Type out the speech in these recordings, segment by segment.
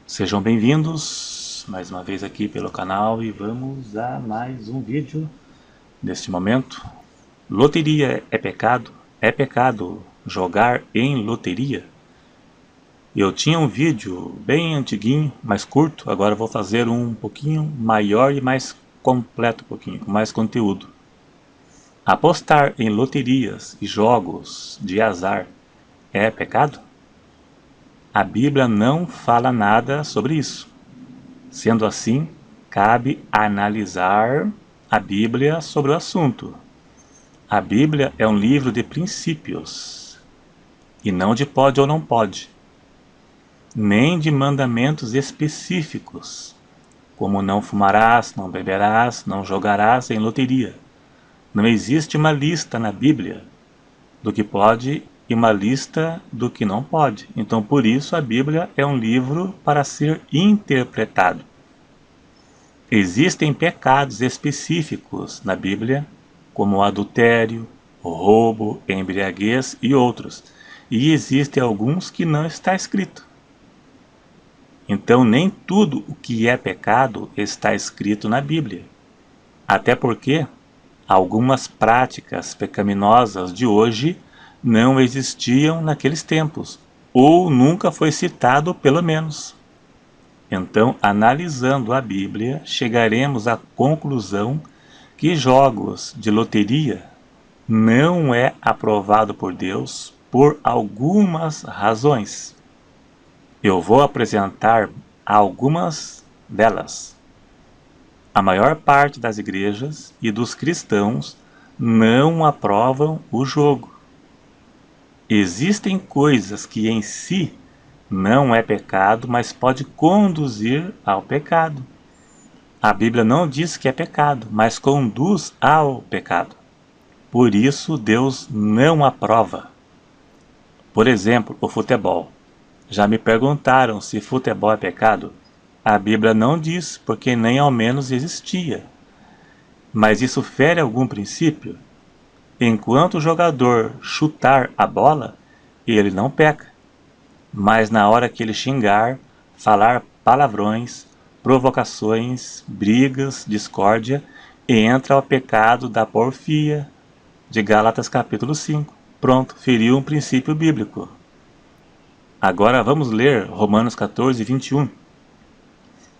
Sejam bem-vindos mais uma vez aqui pelo canal e vamos a mais um vídeo neste momento. Loteria é pecado? É pecado jogar em loteria? Eu tinha um vídeo bem antiguinho, mais curto, agora vou fazer um pouquinho maior e mais completo, com mais conteúdo. Apostar em loterias e jogos de azar é pecado? A Bíblia não fala nada sobre isso. Sendo assim, cabe analisar a Bíblia sobre o assunto. A Bíblia é um livro de princípios, e não de pode ou não pode, nem de mandamentos específicos, como não fumarás, não beberás, não jogarás em loteria. Não existe uma lista na Bíblia do que pode e uma lista do que não pode. Então, por isso, a Bíblia é um livro para ser interpretado. Existem pecados específicos na Bíblia, como o adultério, o roubo, a embriaguez e outros. E existem alguns que não está escrito. Então nem tudo o que é pecado está escrito na Bíblia. Até porque algumas práticas pecaminosas de hoje não existiam naqueles tempos, ou nunca foi citado pelo menos. Então, analisando a Bíblia, chegaremos à conclusão que jogos de loteria não é aprovado por Deus por algumas razões. Eu vou apresentar algumas delas. A maior parte das igrejas e dos cristãos não aprovam o jogo. Existem coisas que em si não é pecado, mas pode conduzir ao pecado. A Bíblia não diz que é pecado, mas conduz ao pecado. Por isso, Deus não aprova. Por exemplo, o futebol. Já me perguntaram se futebol é pecado. A Bíblia não diz, porque nem ao menos existia. Mas isso fere algum princípio? Enquanto o jogador chutar a bola, ele não peca. Mas na hora que ele xingar, falar palavrões, provocações, brigas, discórdia, entra o pecado da porfia, de Gálatas capítulo 5. Pronto, feriu um princípio bíblico. Agora vamos ler Romanos 14, 21.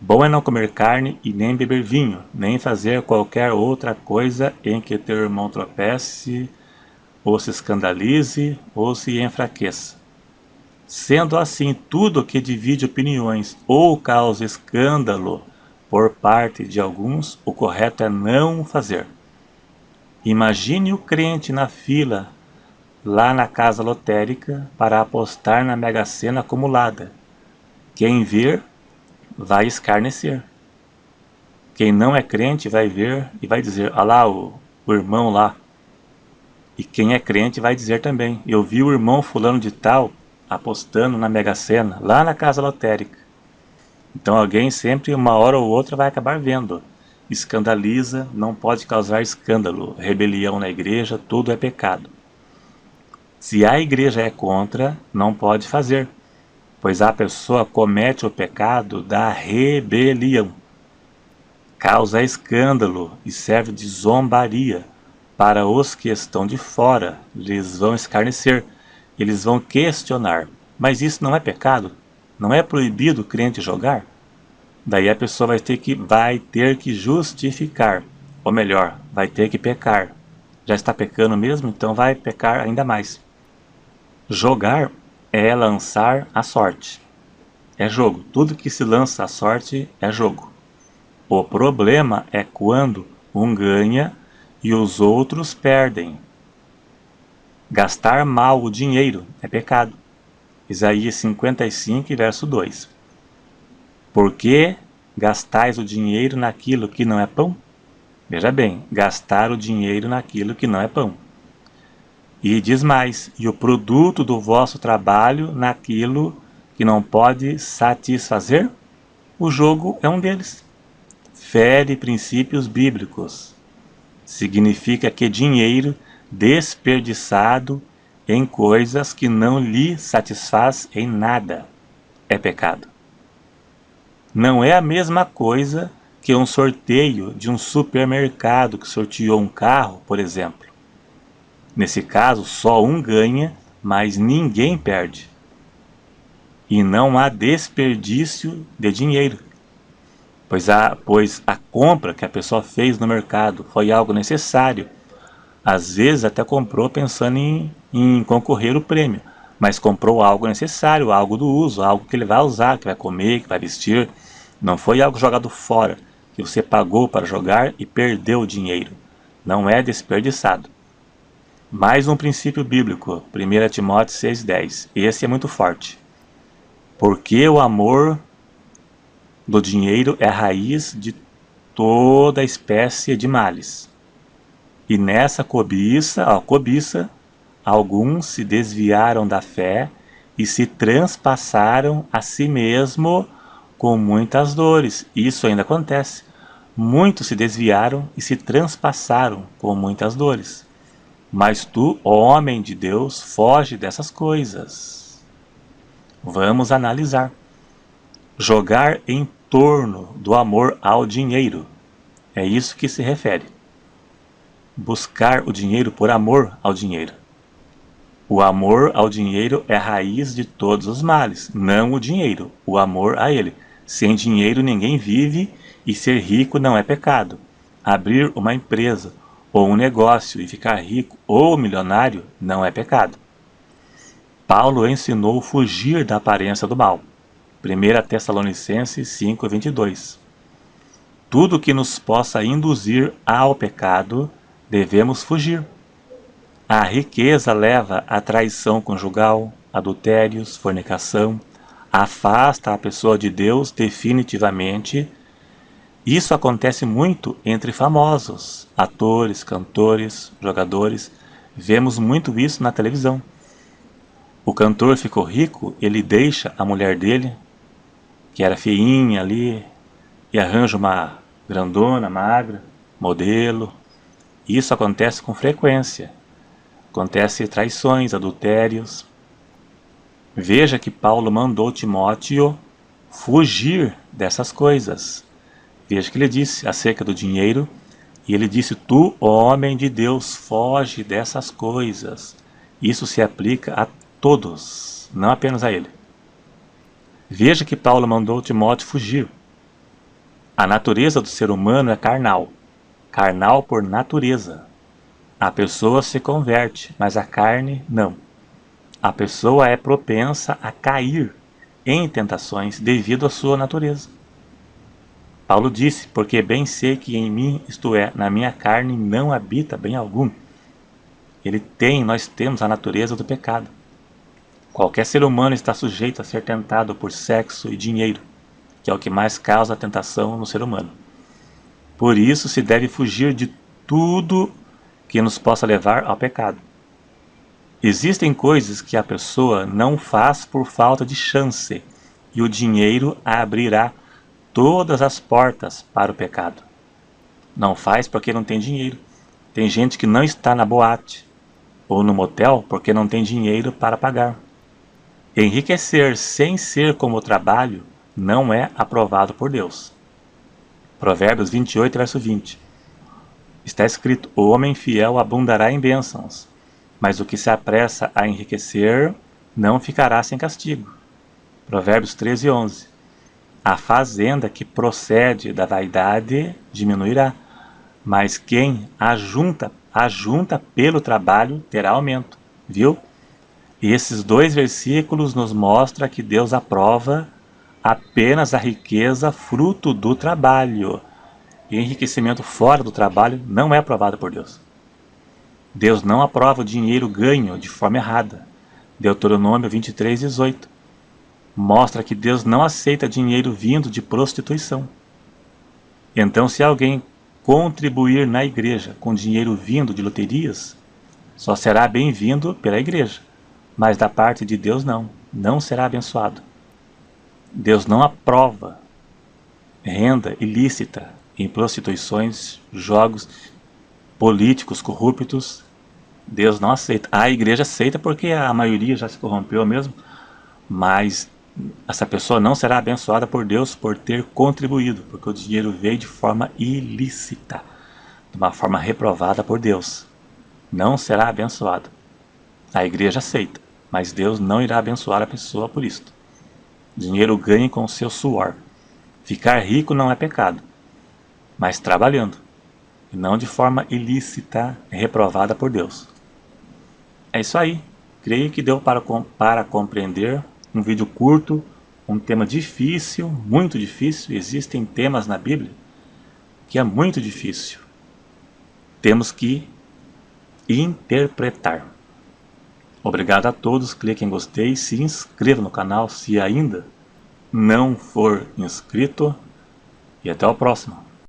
Bom é não comer carne e nem beber vinho, nem fazer qualquer outra coisa em que teu irmão tropece, ou se escandalize, ou se enfraqueça. Sendo assim, tudo que divide opiniões ou causa escândalo por parte de alguns, o correto é não fazer. Imagine o crente na fila, lá na casa lotérica, para apostar na mega-sena acumulada. Quem ver, vai escarnecer. Quem não é crente vai ver e vai dizer, olha lá o irmão lá. E quem é crente vai dizer também, eu vi o irmão fulano de tal apostando na mega-sena, lá na casa lotérica. Então alguém sempre, uma hora ou outra, vai acabar vendo. Escandaliza, não pode causar escândalo, rebelião na igreja, tudo é pecado. Se a igreja é contra, não pode fazer, pois a pessoa comete o pecado da rebelião. Causa escândalo e serve de zombaria para os que estão de fora. Eles vão escarnecer, eles vão questionar. Mas isso não é pecado? Não é proibido o crente jogar? Daí a pessoa vai ter que justificar, ou melhor, vai ter que pecar. Já está pecando mesmo, então vai pecar ainda mais. Jogar é lançar a sorte. É jogo. Tudo que se lança a sorte é jogo. O problema é quando um ganha e os outros perdem. Gastar mal o dinheiro é pecado. Isaías 55, verso 2. Por que gastais o dinheiro naquilo que não é pão? Veja bem, gastar o dinheiro naquilo que não é pão. E diz mais, e o produto do vosso trabalho naquilo que não pode satisfazer? O jogo é um deles. Fere princípios bíblicos. Significa que dinheiro desperdiçado em coisas que não lhe satisfaz em nada é pecado. Não é a mesma coisa que um sorteio de um supermercado que sorteou um carro, por exemplo. Nesse caso, só um ganha, mas ninguém perde. E não há desperdício de dinheiro, pois a compra que a pessoa fez no mercado foi algo necessário. Às vezes até comprou pensando em concorrer o prêmio, mas comprou algo necessário, algo do uso, algo que ele vai usar, que vai comer, que vai vestir. Não foi algo jogado fora, que você pagou para jogar e perdeu o dinheiro. Não é desperdiçado. Mais um princípio bíblico, 1 Timóteo 6,10. Esse é muito forte. Porque o amor do dinheiro é a raiz de toda espécie de males. E nessa cobiça, alguns se desviaram da fé e se transpassaram a si mesmo com muitas dores. Isso ainda acontece. Muitos se desviaram e se transpassaram com muitas dores. Mas tu, homem de Deus, foge dessas coisas. Vamos analisar. Jogar em torno do amor ao dinheiro. É isso que se refere. Buscar o dinheiro por amor ao dinheiro. O amor ao dinheiro é a raiz de todos os males, não o dinheiro, o amor a ele. Sem dinheiro ninguém vive e ser rico não é pecado. Abrir uma empresa ou um negócio e ficar rico ou milionário não é pecado. Paulo ensinou fugir da aparência do mal. 1 Tessalonicenses 5:22. Tudo que nos possa induzir ao pecado, devemos fugir. A riqueza leva à traição conjugal, adultérios, fornicação, afasta a pessoa de Deus definitivamente. Isso acontece muito entre famosos, atores, cantores, jogadores. Vemos muito isso na televisão. O cantor ficou rico, ele deixa a mulher dele, que era feinha ali, e arranja uma grandona, magra, modelo. Isso acontece com frequência. Acontece traições, adultérios. Veja que Paulo mandou Timóteo fugir dessas coisas. Veja que ele disse acerca do dinheiro, e ele disse: tu, homem de Deus, foge dessas coisas. Isso se aplica a todos, não apenas a ele. Veja que Paulo mandou Timóteo fugir. A natureza do ser humano é carnal. Carnal por natureza. A pessoa se converte, mas a carne não. A pessoa é propensa a cair em tentações devido à sua natureza. Paulo disse: porque bem sei que em mim, isto é, na minha carne, não habita bem algum. Nós temos a natureza do pecado. Qualquer ser humano está sujeito a ser tentado por sexo e dinheiro, que é o que mais causa a tentação no ser humano. Por isso se deve fugir de tudo que nos possa levar ao pecado. Existem coisas que a pessoa não faz por falta de chance, e o dinheiro abrirá todas as portas para o pecado. Não faz porque não tem dinheiro. Tem gente que não está na boate ou no motel porque não tem dinheiro para pagar. Enriquecer sem ser como o trabalho não é aprovado por Deus. Provérbios 28, verso 20. Está escrito: o homem fiel abundará em bênçãos, mas o que se apressa a enriquecer não ficará sem castigo. Provérbios 13, 11. A fazenda que procede da vaidade diminuirá, mas quem ajunta pelo trabalho terá aumento. Viu? E esses dois versículos nos mostram que Deus aprova apenas a riqueza fruto do trabalho. E enriquecimento fora do trabalho não é aprovado por Deus. Deus não aprova o dinheiro ganho de forma errada. Deuteronômio 23, 18. Mostra que Deus não aceita dinheiro vindo de prostituição. Então, se alguém contribuir na igreja com dinheiro vindo de loterias, só será bem-vindo pela igreja, mas da parte de Deus não será abençoado. Deus não aprova renda ilícita em prostituições, jogos políticos corruptos. Deus não aceita. A igreja aceita porque a maioria já se corrompeu mesmo, mas essa pessoa não será abençoada por Deus por ter contribuído, porque o dinheiro veio de forma ilícita, de uma forma reprovada por Deus. Não será abençoado. A igreja aceita, mas Deus não irá abençoar a pessoa por isto. Dinheiro ganhe com o seu suor. Ficar rico não é pecado, mas trabalhando, e não de forma ilícita, reprovada por Deus. É isso aí. Creio que deu para compreender. Um vídeo curto, um tema difícil, muito difícil. Existem temas na Bíblia que é muito difícil. Temos que interpretar. Obrigado a todos, clique em gostei, se inscreva no canal se ainda não for inscrito e até o próximo.